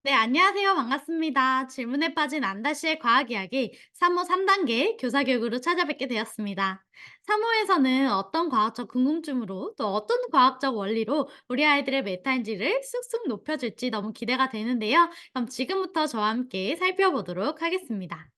네, 안녕하세요. 반갑습니다. 질문에 빠진 안다씨의 과학 이야기 3호 3단계 교사교육으로 찾아뵙게 되었습니다. 3호에서는 어떤 과학적 궁금증으로 또 어떤 과학적 원리로 우리 아이들의 메타인지를 쑥쑥 높여줄지 너무 기대가 되는데요. 그럼 지금부터 저와 함께 살펴보도록 하겠습니다.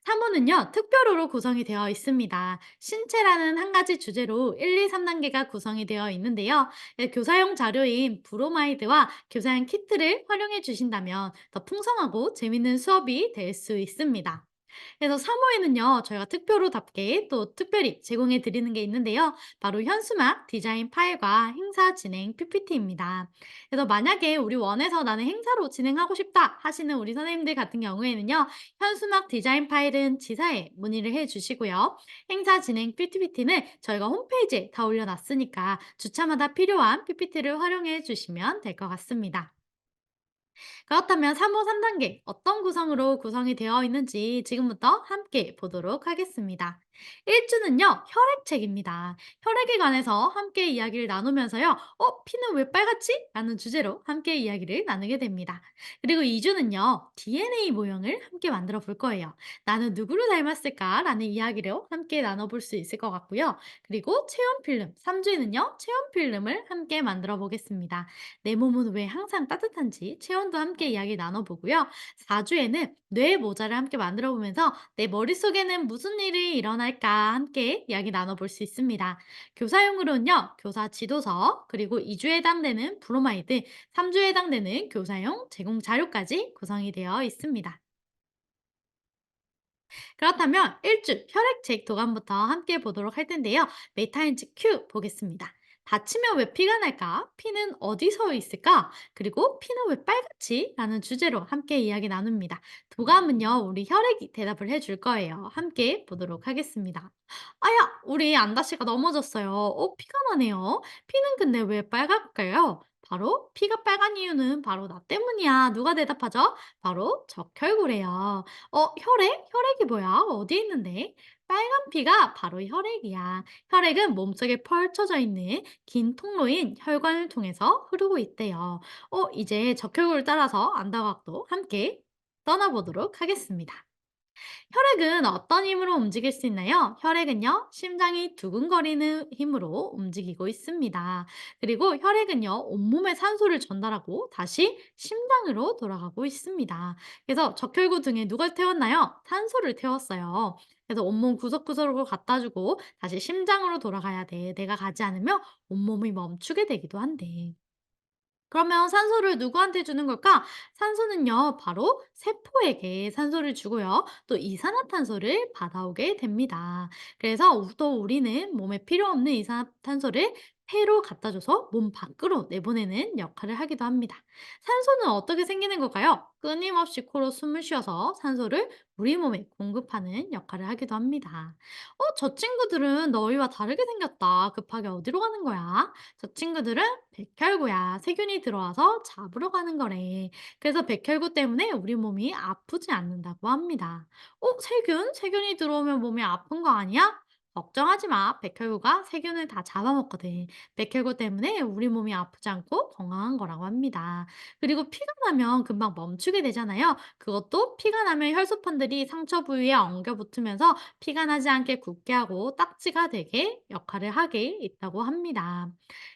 3호는요, 특별호로 구성이 되어 있습니다. 신체라는 한 가지 주제로 1, 2, 3단계가 구성이 되어 있는데요. 교사용 자료인 브로마이드와 교사용 키트를 활용해 주신다면 더 풍성하고 재밌는 수업이 될 수 있습니다. 그래서 3호에는요, 저희가 특별호답게 또 특별히 제공해 드리는 게 있는데요. 바로 현수막 디자인 파일과 행사 진행 PPT입니다. 그래서 만약에 우리 원에서 나는 행사로 진행하고 싶다 하시는 우리 선생님들 같은 경우에는요, 현수막 디자인 파일은 지사에 문의를 해 주시고요. 행사 진행 PPT는 저희가 홈페이지에 다 올려놨으니까 주차마다 필요한 PPT를 활용해 주시면 될 것 같습니다. 그렇다면 3호 3단계 어떤 구성으로 구성이 되어 있는지 지금부터 함께 보도록 하겠습니다. 1주는요, 혈액책입니다. 혈액에 관해서 함께 이야기를 나누면서요, 피는 왜 빨갛지? 라는 주제로 함께 이야기를 나누게 됩니다. 그리고 2주는요, DNA 모형을 함께 만들어 볼 거예요. 나는 누구를 닮았을까? 라는 이야기로 함께 나눠볼 수 있을 것 같고요. 그리고 체온 필름, 3주에는요, 체온 필름을 함께 만들어 보겠습니다. 내 몸은 왜 항상 따뜻한지 체온도 함께 이야기 나눠보고요. 4주에는 뇌 모자를 함께 만들어 보면서 내 머릿속에는 무슨 일이 일어날까 함께 이야기 나눠볼 수 있습니다. 교사용으로는요, 교사 지도서, 그리고 2주에 해당되는 브로마이드, 3주에 해당되는 교사용 제공 자료까지 구성이 되어 있습니다. 그렇다면 1주 혈액책 도감부터 함께 보도록 할 텐데요. 메타인지 큐 보겠습니다. 다치면 왜 피가 날까? 피는 어디서 있을까? 그리고 피는 왜 빨갛지? 라는 주제로 함께 이야기 나눕니다. 도감은요, 우리 혈액이 대답을 해줄 거예요. 함께 보도록 하겠습니다. 아야, 우리 안다 씨가 넘어졌어요. 피가 나네요. 피는 근데 왜 빨갈까요? 바로 피가 빨간 이유는 바로 나 때문이야. 누가 대답하죠? 바로 적혈구래요. 혈액? 혈액이 뭐야? 어디 있는데? 빨간 피가 바로 혈액이야. 혈액은 몸속에 펼쳐져 있는 긴 통로인 혈관을 통해서 흐르고 있대요. 이제 적혈구를 따라서 안다과학도 함께 떠나보도록 하겠습니다. 혈액은 어떤 힘으로 움직일 수 있나요? 혈액은요, 심장이 두근거리는 힘으로 움직이고 있습니다. 그리고 혈액은요, 온몸에 산소를 전달하고 다시 심장으로 돌아가고 있습니다. 그래서 적혈구 등에 누가 태웠나요? 산소를 태웠어요. 그래서 온몸 구석구석으로 갖다 주고 다시 심장으로 돌아가야 돼. 내가 가지 않으면 온몸이 멈추게 되기도 한대. 그러면 산소를 누구한테 주는 걸까? 산소는요, 바로 세포에게 산소를 주고요. 또 이산화탄소를 받아오게 됩니다. 그래서 또 우리는 몸에 필요 없는 이산화탄소를 폐로 갖다 줘서 몸 밖으로 내보내는 역할을 하기도 합니다. 산소는 어떻게 생기는 걸까요? 끊임없이 코로 숨을 쉬어서 산소를 우리 몸에 공급하는 역할을 하기도 합니다. 저 친구들은 너희와 다르게 생겼다. 급하게 어디로 가는 거야? 저 친구들은 백혈구야. 세균이 들어와서 잡으러 가는 거래. 그래서 백혈구 때문에 우리 몸이 아프지 않는다고 합니다. 세균? 세균이 들어오면 몸이 아픈 거 아니야? 걱정하지 마. 백혈구가 세균을 다 잡아먹거든. 백혈구 때문에 우리 몸이 아프지 않고 건강한 거라고 합니다. 그리고 피가 나면 금방 멈추게 되잖아요. 그것도 피가 나면 혈소판들이 상처 부위에 엉겨 붙으면서 피가 나지 않게 굳게 하고 딱지가 되게 역할을 하게 있다고 합니다.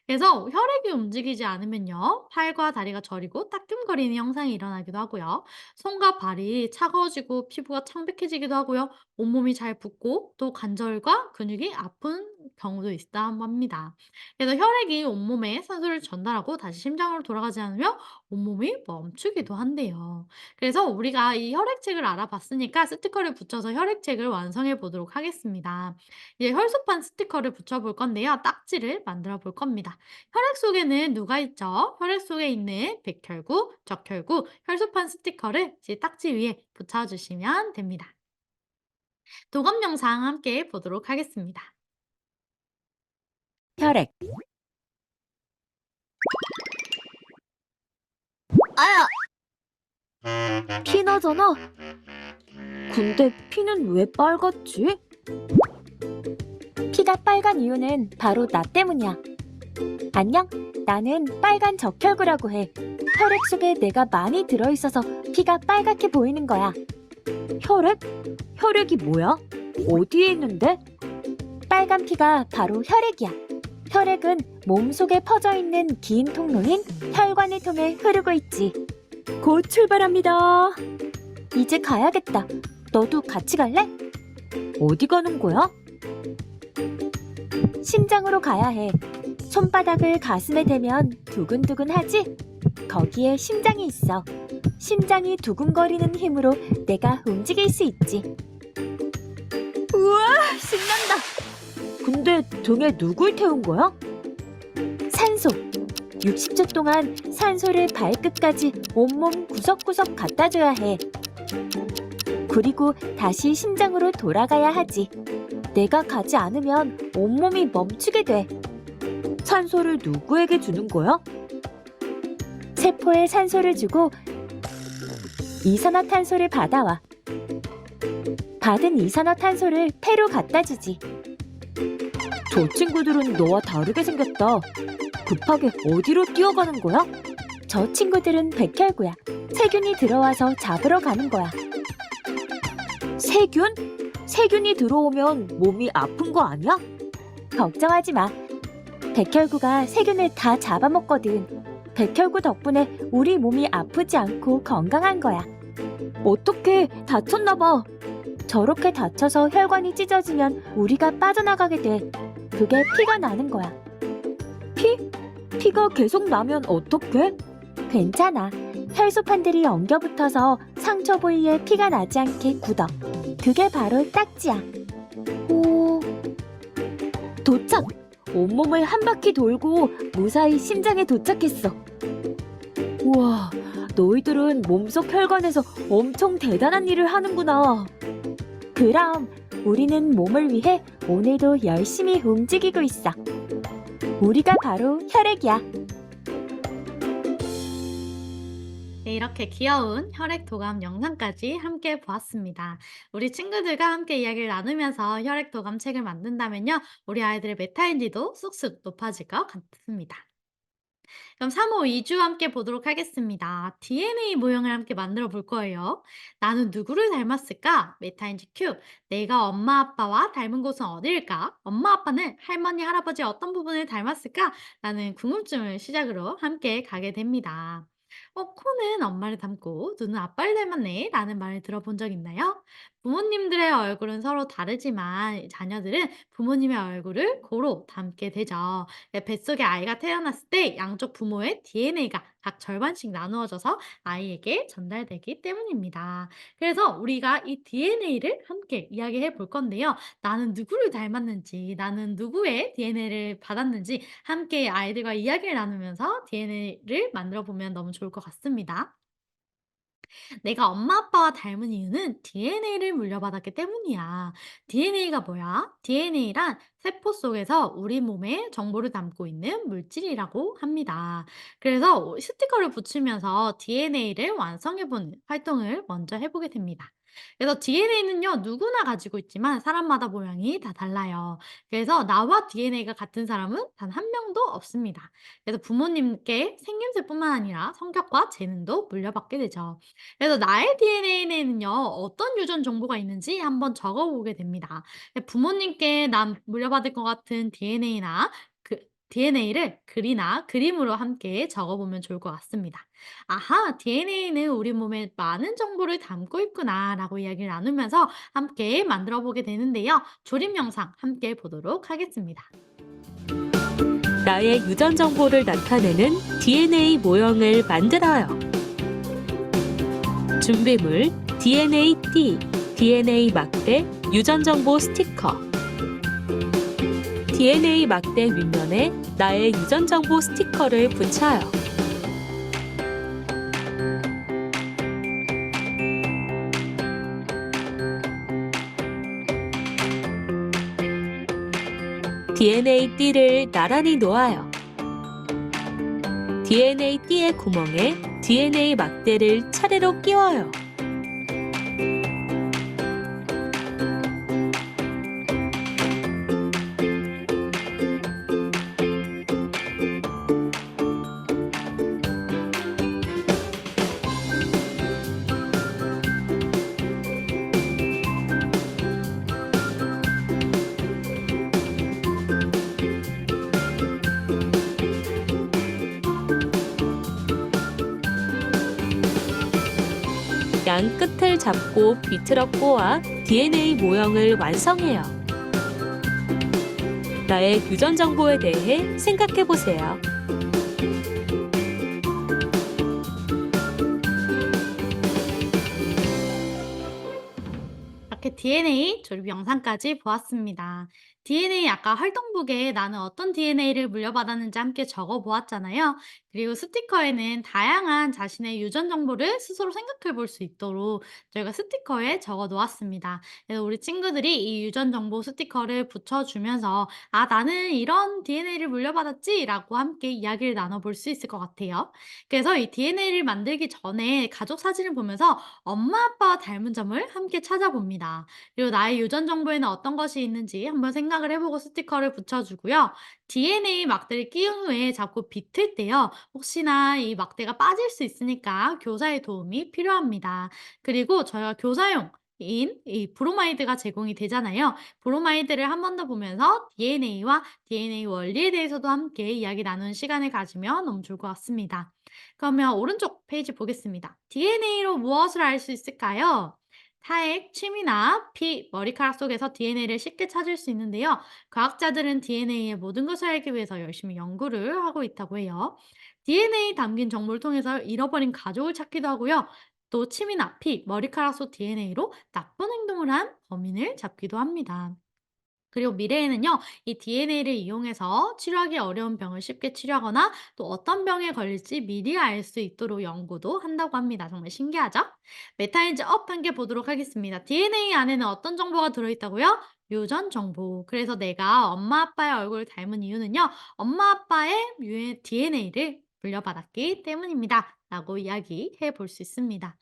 그래서 혈액이 움직이지 않으면요, 팔과 다리가 저리고 따끔거리는 현상이 일어나기도 하고요. 손과 발이 차가워지고 피부가 창백해지기도 하고요. 온몸이 잘 붓고 또 관절과 근육이 아픈 경우도 있다고 합니다. 그래서 혈액이 온몸에 산소를 전달하고 다시 심장으로 돌아가지 않으면 온몸이 멈추기도 한대요. 그래서 우리가 이 혈액책을 알아봤으니까 스티커를 붙여서 혈액책을 완성해 보도록 하겠습니다. 이제 혈소판 스티커를 붙여볼 건데요. 딱지를 만들어 볼 겁니다. 혈액 속에는 누가 있죠? 혈액 속에 있는 백혈구, 적혈구, 혈소판 스티커를 이제 딱지 위에 붙여주시면 됩니다. 도감 영상 함께 보도록 하겠습니다. 혈액. 아야, 피나잖아. 근데 피는 왜 빨갛지? 피가 빨간 이유는 바로 나 때문이야. 안녕, 나는 빨간 적혈구라고 해. 혈액 속에 내가 많이 들어있어서 피가 빨갛게 보이는 거야. 혈액? 혈액이 뭐야? 어디에 있는데? 빨간 피가 바로 혈액이야. 혈액은 몸속에 퍼져 있는 긴 통로인 혈관을 통해 흐르고 있지. 곧 출발합니다. 이제 가야겠다. 너도 같이 갈래? 어디 가는 거야? 심장으로 가야 해. 손바닥을 가슴에 대면 두근두근하지? 거기에 심장이 있어. 심장이 두근거리는 힘으로 내가 움직일 수 있지. 우와, 신난다. 근데 등에 누굴 태운 거야? 산소. 60초 동안 산소를 발끝까지 온몸 구석구석 갖다 줘야 해. 그리고 다시 심장으로 돌아가야 하지. 내가 가지 않으면 온몸이 멈추게 돼. 산소를 누구에게 주는 거야? 세포에 산소를 주고 이산화탄소를 받아와. 받은 이산화탄소를 폐로 갖다 주지. 저 친구들은 너와 다르게 생겼다. 급하게 어디로 뛰어가는 거야? 저 친구들은 백혈구야. 세균이 들어와서 잡으러 가는 거야. 세균? 세균이 들어오면 몸이 아픈 거 아니야? 걱정하지 마. 백혈구가 세균을 다 잡아먹거든. 백혈구 덕분에 우리 몸이 아프지 않고 건강한 거야. 어떻게 다쳤나 봐. 저렇게 다쳐서 혈관이 찢어지면 우리가 빠져나가게 돼. 그게 피가 나는 거야. 피? 피가 계속 나면 어떡해? 괜찮아. 혈소판들이 엉겨붙어서 상처 부위에 피가 나지 않게 굳어. 그게 바로 딱지야. 오... 도착! 온몸을 한 바퀴 돌고 무사히 심장에 도착했어. 우와, 너희들은 몸속 혈관에서 엄청 대단한 일을 하는구나. 그럼 우리는 몸을 위해 오늘도 열심히 움직이고 있어. 우리가 바로 혈액이야. 네, 이렇게 귀여운 혈액 도감 영상까지 함께 보았습니다. 우리 친구들과 함께 이야기를 나누면서 혈액 도감 책을 만든다면요, 우리 아이들의 메타인지도 쑥쑥 높아질 것 같습니다. 그럼 3호 2주 함께 보도록 하겠습니다. DNA 모형을 함께 만들어 볼 거예요. 나는 누구를 닮았을까? 메타인지 큐. 내가 엄마 아빠와 닮은 곳은 어디일까? 엄마 아빠는 할머니 할아버지 어떤 부분을 닮았을까? 라는 궁금증을 시작으로 함께 가게 됩니다. 코는 엄마를 닮고 눈은 아빠를 닮았네 라는 말을 들어본 적 있나요? 부모님들의 얼굴은 서로 다르지만 자녀들은 부모님의 얼굴을 고루 닮게 되죠. 네, 뱃속에 아이가 태어났을 때 양쪽 부모의 DNA가 각 절반씩 나누어져서 아이에게 전달되기 때문입니다. 그래서 우리가 이 DNA를 함께 이야기해 볼 건데요. 나는 누구를 닮았는지, 나는 누구의 DNA를 받았는지 함께 아이들과 이야기를 나누면서 DNA를 만들어 보면 너무 좋을 것 같습니다. 내가 엄마 아빠와 닮은 이유는 DNA를 물려받았기 때문이야. DNA가 뭐야? DNA란 세포 속에서 우리 몸에 정보를 담고 있는 물질이라고 합니다. 그래서 스티커를 붙이면서 DNA를 완성해보는 활동을 먼저 해보게 됩니다. 그래서 DNA는요, 누구나 가지고 있지만 사람마다 모양이 다 달라요. 그래서 나와 DNA가 같은 사람은 단 한 명도 없습니다. 그래서 부모님께 생김새뿐만 아니라 성격과 재능도 물려받게 되죠. 그래서 나의 DNA에는요, 어떤 유전 정보가 있는지 한번 적어보게 됩니다. 부모님께 난 물려받을 것 같은 DNA나 그 DNA를 글이나 그림으로 함께 적어보면 좋을 것 같습니다. 아하, DNA는 우리 몸에 많은 정보를 담고 있구나라고 이야기를 나누면서 함께 만들어 보게 되는데요. 조립 영상 함께 보도록 하겠습니다. 나의 유전 정보를 나타내는 DNA 모형을 만들어요. 준비물 DNA-T, DNA 막대, 유전 정보 스티커. DNA 막대 윗면에 나의 유전 정보 스티커를 붙여요. DNA-T를 나란히 놓아요. DNA-T의 구멍에 DNA 막대를 차례로 끼워요. 양 끝을 잡고 비틀어 꼬아 DNA 모형을 완성해요. 나의 유전 정보에 대해 생각해 보세요. 이렇게 DNA 조립 영상까지 보았습니다. DNA 아까 활동북에 나는 어떤 DNA를 물려받았는지 함께 적어 보았잖아요. 그리고 스티커에는 다양한 자신의 유전 정보를 스스로 생각해 볼 수 있도록 저희가 스티커에 적어 놓았습니다. 그래서 우리 친구들이 이 유전 정보 스티커를 붙여주면서 아, 나는 이런 DNA를 물려받았지? 라고 함께 이야기를 나눠볼 수 있을 것 같아요. 그래서 이 DNA를 만들기 전에 가족 사진을 보면서 엄마 아빠와 닮은 점을 함께 찾아봅니다. 그리고 나의 유전 정보에는 어떤 것이 있는지 한번 생각을 해보고 스티커를 붙여주고요. DNA 막대를 끼운 후에 자꾸 비틀 때요. 혹시나 이 막대가 빠질 수 있으니까 교사의 도움이 필요합니다. 그리고 저희가 교사용 인 이 브로마이드가 제공이 되잖아요. 브로마이드를 한 번 더 보면서 DNA와 DNA 원리에 대해서도 함께 이야기 나누는 시간을 가지면 너무 좋을 것 같습니다. 그러면 오른쪽 페이지 보겠습니다. DNA로 무엇을 알 수 있을까요? 타액, 침이나 피, 머리카락 속에서 DNA를 쉽게 찾을 수 있는데요. 과학자들은 DNA의 모든 것을 알기 위해서 열심히 연구를 하고 있다고 해요. DNA 담긴 정보를 통해서 잃어버린 가족을 찾기도 하고요. 또 침이나 피, 머리카락 속 DNA로 나쁜 행동을 한 범인을 잡기도 합니다. 그리고 미래에는요, 이 DNA를 이용해서 치료하기 어려운 병을 쉽게 치료하거나 또 어떤 병에 걸릴지 미리 알 수 있도록 연구도 한다고 합니다. 정말 신기하죠? 메타인지 업 함께 보도록 하겠습니다. DNA 안에는 어떤 정보가 들어있다고요? 유전 정보. 그래서 내가 엄마 아빠의 얼굴을 닮은 이유는요, 엄마 아빠의 DNA를 물려받았기 때문입니다. 라고 이야기해 볼 수 있습니다.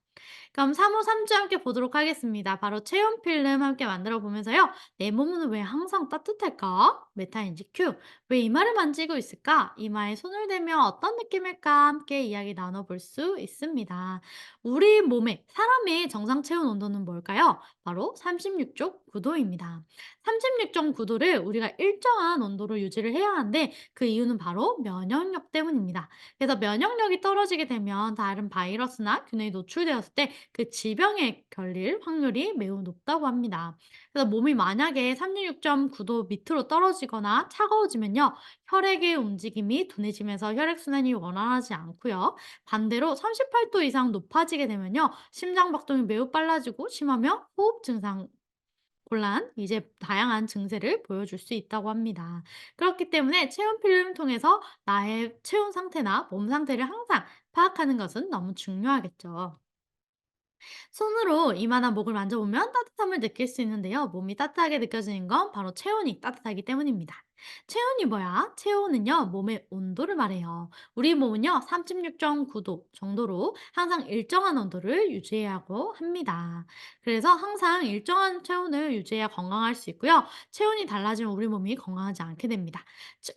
그럼 3호 3주 함께 보도록 하겠습니다. 바로 체온 필름 함께 만들어 보면서요. 내 몸은 왜 항상 따뜻할까? 메타인지 큐. 왜 이마를 만지고 있을까? 이마에 손을 대면 어떤 느낌일까? 함께 이야기 나눠볼 수 있습니다. 우리 몸의 사람의 정상 체온 온도는 뭘까요? 바로 36.9도입니다. 36.9도를 우리가 일정한 온도로 유지를 해야 하는데 그 이유는 바로 면역력 때문입니다. 그래서 면역력이 떨어지게 되면 다른 바이러스나 균에 노출되었을 때 그 질병에 걸릴 확률이 매우 높다고 합니다. 그래서 몸이 만약에 36.9도 밑으로 떨어지거나 차가워지면요. 혈액의 움직임이 둔해지면서 혈액순환이 원활하지 않고요. 반대로 38도 이상 높아지게 되면요. 심장 박동이 매우 빨라지고 심하면 호흡 증상 곤란, 이제 다양한 증세를 보여줄 수 있다고 합니다. 그렇기 때문에 체온 필름을 통해서 나의 체온 상태나 몸 상태를 항상 파악하는 것은 너무 중요하겠죠. 손으로 이마나 목을 만져보면 따뜻함을 느낄 수 있는데요. 몸이 따뜻하게 느껴지는 건 바로 체온이 따뜻하기 때문입니다. 체온이 뭐야? 체온은요, 몸의 온도를 말해요. 우리 몸은요, 36.9도 정도로 항상 일정한 온도를 유지하고 합니다. 그래서 항상 일정한 체온을 유지해야 건강할 수 있고요. 체온이 달라지면 우리 몸이 건강하지 않게 됩니다.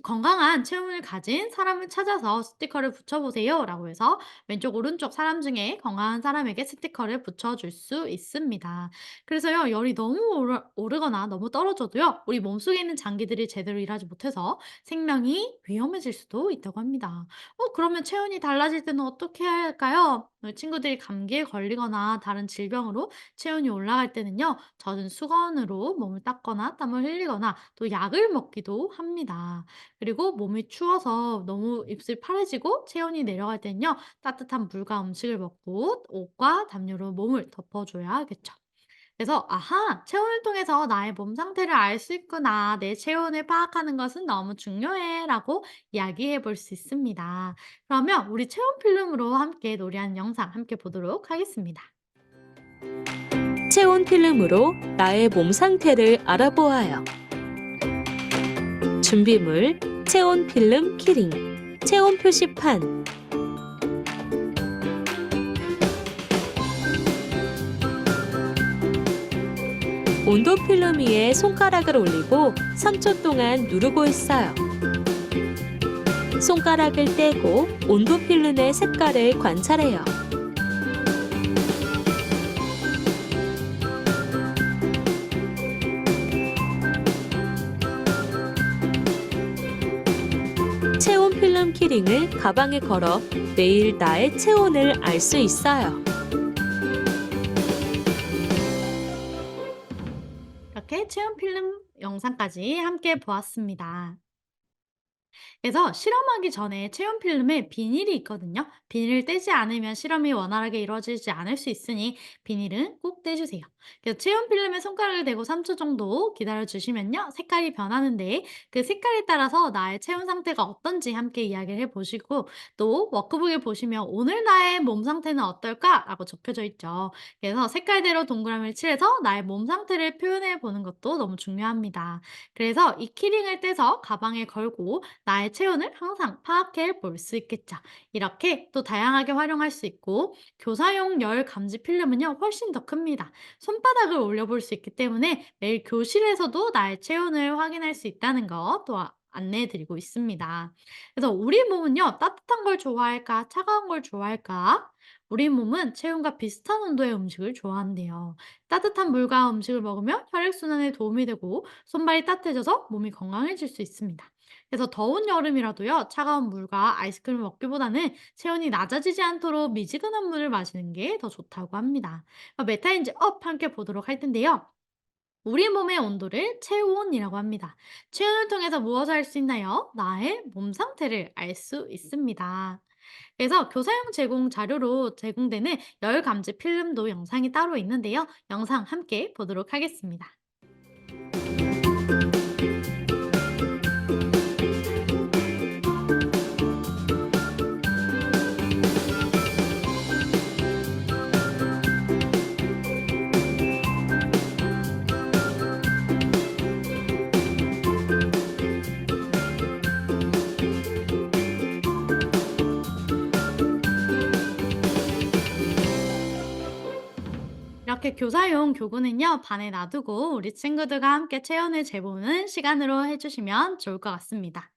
건강한 체온을 가진 사람을 찾아서 스티커를 붙여보세요. 라고 해서 왼쪽, 오른쪽 사람 중에 건강한 사람에게 스티커를 붙여줄 수 있습니다. 그래서요, 열이 너무 오르거나 너무 떨어져도요, 우리 몸속에 있는 장기들이 제대로 일하지 못해서 생명이 위험해질 수도 있다고 합니다. 그러면 체온이 달라질 때는 어떻게 해야 할까요? 친구들이 감기에 걸리거나 다른 질병으로 체온이 올라갈 때는요, 젖은 수건으로 몸을 닦거나 땀을 흘리거나 또 약을 먹기도 합니다. 그리고 몸이 추워서 너무 입술이 파래지고 체온이 내려갈 때는요, 따뜻한 물과 음식을 먹고 옷과 담요로 몸을 덮어줘야 하겠죠. 그래서 아하, 체온을 통해서 나의 몸 상태를 알 수 있구나. 내 체온을 파악하는 것은 너무 중요해.라고 이야기해 볼 수 있습니다. 그러면 우리 체온 필름으로 함께 놀이하는 영상 함께 보도록 하겠습니다. 체온 필름으로 나의 몸 상태를 알아보아요. 준비물, 체온 필름 키링, 체온 표시판, 온도 필름 위에 손가락을 올리고 3초 동안 누르고 있어요. 손가락을 떼고 온도 필름의 색깔을 관찰해요. 체온 필름 키링을 가방에 걸어 매일 나의 체온을 알 수 있어요. 이렇게 체온 필름 영상까지 함께 보았습니다. 그래서 실험하기 전에 체온 필름에 비닐이 있거든요. 비닐을 떼지 않으면 실험이 원활하게 이루어지지 않을 수 있으니 비닐은 꼭 떼주세요. 그래서 체온 필름에 손가락을 대고 3초 정도 기다려 주시면요. 색깔이 변하는데 그 색깔에 따라서 나의 체온 상태가 어떤지 함께 이야기를 해보시고 또 워크북에 보시면 오늘 나의 몸 상태는 어떨까? 라고 적혀져 있죠. 그래서 색깔대로 동그라미를 칠해서 나의 몸 상태를 표현해 보는 것도 너무 중요합니다. 그래서 이 키링을 떼서 가방에 걸고 나의 체온을 항상 파악해 볼 수 있겠죠. 이렇게 또 다양하게 활용할 수 있고 교사용 열 감지 필름은요 훨씬 더 큽니다. 손바닥을 올려볼 수 있기 때문에 매일 교실에서도 나의 체온을 확인할 수 있다는 거 또 안내해 드리고 있습니다. 그래서 우리 몸은요 따뜻한 걸 좋아할까 차가운 걸 좋아할까? 우리 몸은 체온과 비슷한 온도의 음식을 좋아한대요. 따뜻한 물과 음식을 먹으면 혈액순환에 도움이 되고 손발이 따뜻해져서 몸이 건강해질 수 있습니다. 그래서 더운 여름이라도요, 차가운 물과 아이스크림을 먹기보다는 체온이 낮아지지 않도록 미지근한 물을 마시는 게 더 좋다고 합니다. 메타인지 업 함께 보도록 할 텐데요. 우리 몸의 온도를 체온이라고 합니다. 체온을 통해서 무엇을 알 수 있나요? 나의 몸 상태를 알 수 있습니다. 그래서 교사용 제공 자료로 제공되는 열 감지 필름도 영상이 따로 있는데요. 영상 함께 보도록 하겠습니다. 이렇게 교사용 교구는요, 반에 놔두고 우리 친구들과 함께 체온을 재보는 시간으로 해주시면 좋을 것 같습니다.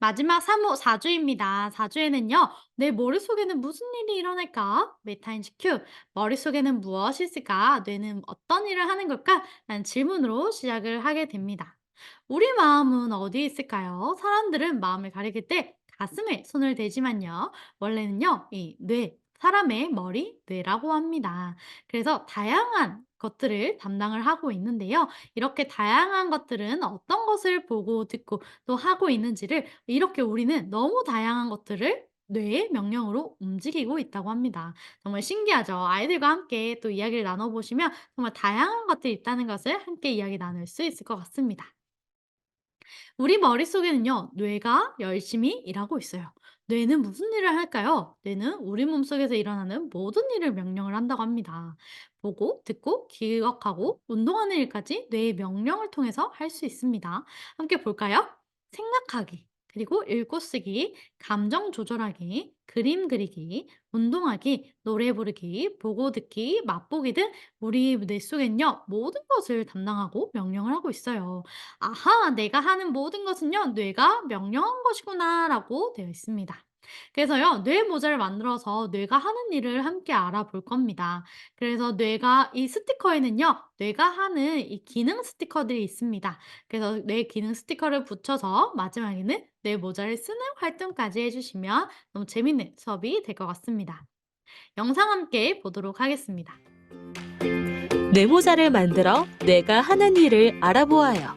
마지막 4주입니다. 4주에는요, 내 머릿속에는 무슨 일이 일어날까? 메타인지 큐. 머릿속에는 무엇이 있을까? 뇌는 어떤 일을 하는 걸까? 라는 질문으로 시작을 하게 됩니다. 우리 마음은 어디에 있을까요? 사람들은 마음을 가리킬 때 가슴에 손을 대지만요. 원래는요, 이 뇌, 사람의 머리, 뇌라고 합니다. 그래서 다양한 것들을 담당을 하고 있는데요. 이렇게 다양한 것들은 어떤 것을 보고 듣고 또 하고 있는지를 이렇게 우리는 너무 다양한 것들을 뇌의 명령으로 움직이고 있다고 합니다. 정말 신기하죠? 아이들과 함께 또 이야기를 나눠보시면 정말 다양한 것들이 있다는 것을 함께 이야기 나눌 수 있을 것 같습니다. 우리 머릿속에는요, 뇌가 열심히 일하고 있어요. 뇌는 무슨 일을 할까요? 뇌는 우리 몸속에서 일어나는 모든 일을 명령을 한다고 합니다. 보고, 듣고, 기억하고, 운동하는 일까지 뇌의 명령을 통해서 할 수 있습니다. 함께 볼까요? 생각하기, 그리고 읽고 쓰기, 감정 조절하기, 그림 그리기, 운동하기, 노래 부르기, 보고 듣기, 맛보기 등 우리 뇌 속엔요, 모든 것을 담당하고 명령을 하고 있어요. 아하, 내가 하는 모든 것은요, 뇌가 명령한 것이구나라고 되어 있습니다. 그래서요, 뇌 모자를 만들어서 뇌가 하는 일을 함께 알아볼 겁니다. 그래서 뇌가 이 스티커에는요, 뇌가 하는 이 기능 스티커들이 있습니다. 그래서 뇌 기능 스티커를 붙여서 마지막에는 뇌 모자를 쓰는 활동까지 해주시면 너무 재밌는 수업이 될 것 같습니다. 영상 함께 보도록 하겠습니다. 뇌모자를 만들어 뇌가 하는 일을 알아보아요.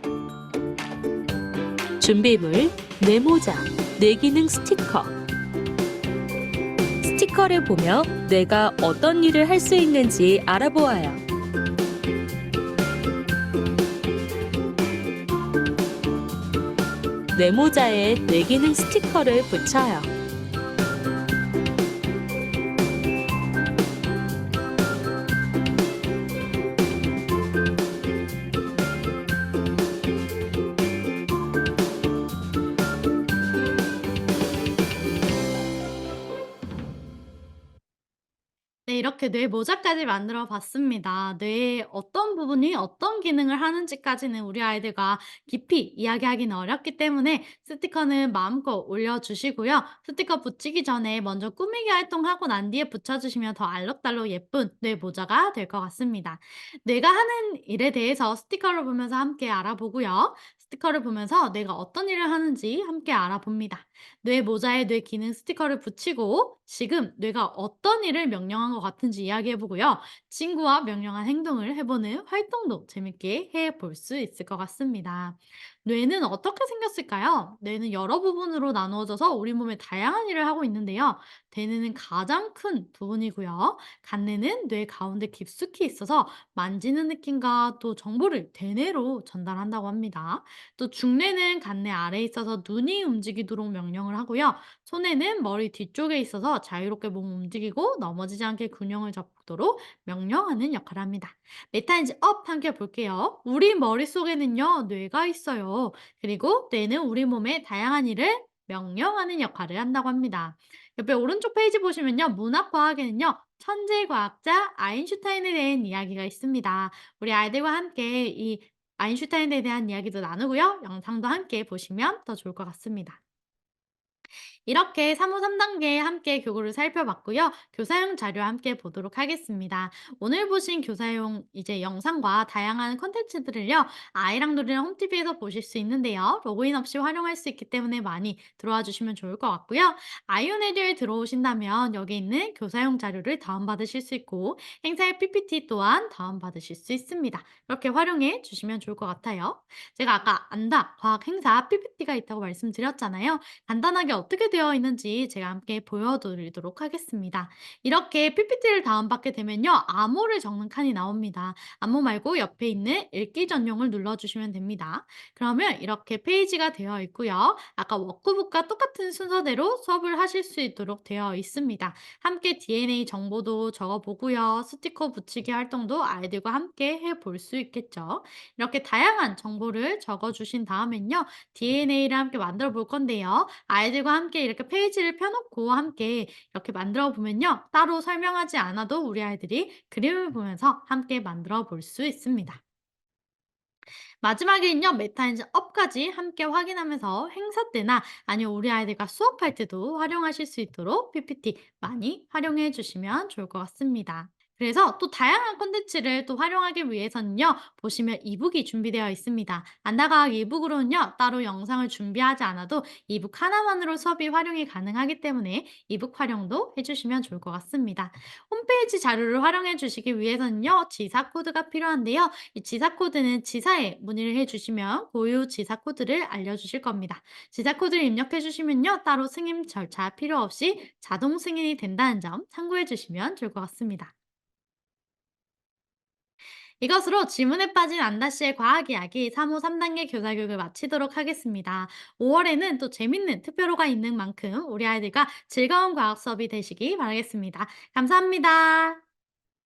준비물, 뇌모자, 뇌기능 스티커. 스티커를 보며 뇌가 어떤 일을 할 수 있는지 알아보아요. 뇌모자에 뇌기능 스티커를 붙여요. 네, 이렇게 뇌 모자까지 만들어 봤습니다. 뇌의 어떤 부분이 어떤 기능을 하는지까지는 우리 아이들과 깊이 이야기하기는 어렵기 때문에 스티커는 마음껏 올려주시고요. 스티커 붙이기 전에 먼저 꾸미기 활동하고 난 뒤에 붙여주시면 더 알록달록 예쁜 뇌 모자가 될 것 같습니다. 뇌가 하는 일에 대해서 스티커를 보면서 함께 알아보고요. 스티커를 보면서 뇌가 어떤 일을 하는지 함께 알아봅니다. 뇌 모자에 뇌 기능 스티커를 붙이고 지금 뇌가 어떤 일을 명령한 것 같은지 이야기해 보고요. 친구와 명령한 행동을 해보는 활동도 재밌게 해 볼 수 있을 것 같습니다. 뇌는 어떻게 생겼을까요? 뇌는 여러 부분으로 나누어져서 우리 몸에 다양한 일을 하고 있는데요. 대뇌는 가장 큰 부분이고요. 간뇌는 뇌 가운데 깊숙이 있어서 만지는 느낌과 또 정보를 대뇌로 전달한다고 합니다. 또 중뇌는 간뇌 아래에 있어서 눈이 움직이도록 명령을 하고요. 손에는 머리 뒤쪽에 있어서 자유롭게 몸 움직이고 넘어지지 않게 균형을 잡도록 명령하는 역할을 합니다. 메타인지 업 함께 볼게요. 우리 머릿속에는요, 뇌가 있어요. 그리고 뇌는 우리 몸의 다양한 일을 명령하는 역할을 한다고 합니다. 옆에 오른쪽 페이지 보시면요, 문학과학에는요, 천재 과학자 아인슈타인에 대한 이야기가 있습니다. 우리 아이들과 함께 이 아인슈타인에 대한 이야기도 나누고요. 영상도 함께 보시면 더 좋을 것 같습니다. 이렇게 3호 3단계 함께 교구를 살펴봤고요. 교사용 자료 함께 보도록 하겠습니다. 오늘 보신 교사용 이제 영상과 다양한 콘텐츠들을요. 아이랑 놀이랑 홈TV에서 보실 수 있는데요. 로그인 없이 활용할 수 있기 때문에 많이 들어와 주시면 좋을 것 같고요. 아이오네듀에 들어오신다면 여기 있는 교사용 자료를 다운받으실 수 있고 행사의 PPT 또한 다운받으실 수 있습니다. 그렇게 활용해 주시면 좋을 것 같아요. 제가 아까 안다 과학 행사 PPT가 있다고 말씀드렸잖아요. 간단하게 어떻게 되어 있는지 제가 함께 보여드리도록 하겠습니다. 이렇게 PPT를 다운받게 되면요. 암호를 적는 칸이 나옵니다. 암호 말고 옆에 있는 읽기 전용을 눌러주시면 됩니다. 그러면 이렇게 페이지가 되어 있고요. 아까 워크북과 똑같은 순서대로 수업을 하실 수 있도록 되어 있습니다. 함께 DNA 정보도 적어보고요. 스티커 붙이기 활동도 아이들과 함께 해볼 수 있겠죠. 이렇게 다양한 정보를 적어주신 다음엔요. DNA를 함께 만들어 볼 건데요. 아이들과 함께 이렇게 페이지를 펴놓고 함께 이렇게 만들어 보면요. 따로 설명하지 않아도 우리 아이들이 그림을 보면서 함께 만들어 볼 수 있습니다. 마지막에는요, 메타인지 업까지 함께 확인하면서 행사 때나 아니면 우리 아이들과 수업할 때도 활용하실 수 있도록 PPT 많이 활용해 주시면 좋을 것 같습니다. 그래서 또 다양한 콘텐츠를 또 활용하기 위해서는요, 보시면 이북이 준비되어 있습니다. 안다과학 이북으로는요, 따로 영상을 준비하지 않아도 이북 하나만으로 수업이 활용이 가능하기 때문에 이북 활용도 해주시면 좋을 것 같습니다. 홈페이지 자료를 활용해 주시기 위해서는요, 지사 코드가 필요한데요. 이 지사 코드는 지사에 문의를 해 주시면 고유 지사 코드를 알려주실 겁니다. 지사 코드를 입력해 주시면요. 따로 승인 절차 필요 없이 자동 승인이 된다는 점 참고해 주시면 좋을 것 같습니다. 이것으로 지문에 빠진 안다 씨의 과학 이야기 3호 3단계 교사 교육을 마치도록 하겠습니다. 5월에는 또 재밌는 특별호가 있는 만큼 우리 아이들과 즐거운 과학 수업이 되시기 바라겠습니다. 감사합니다.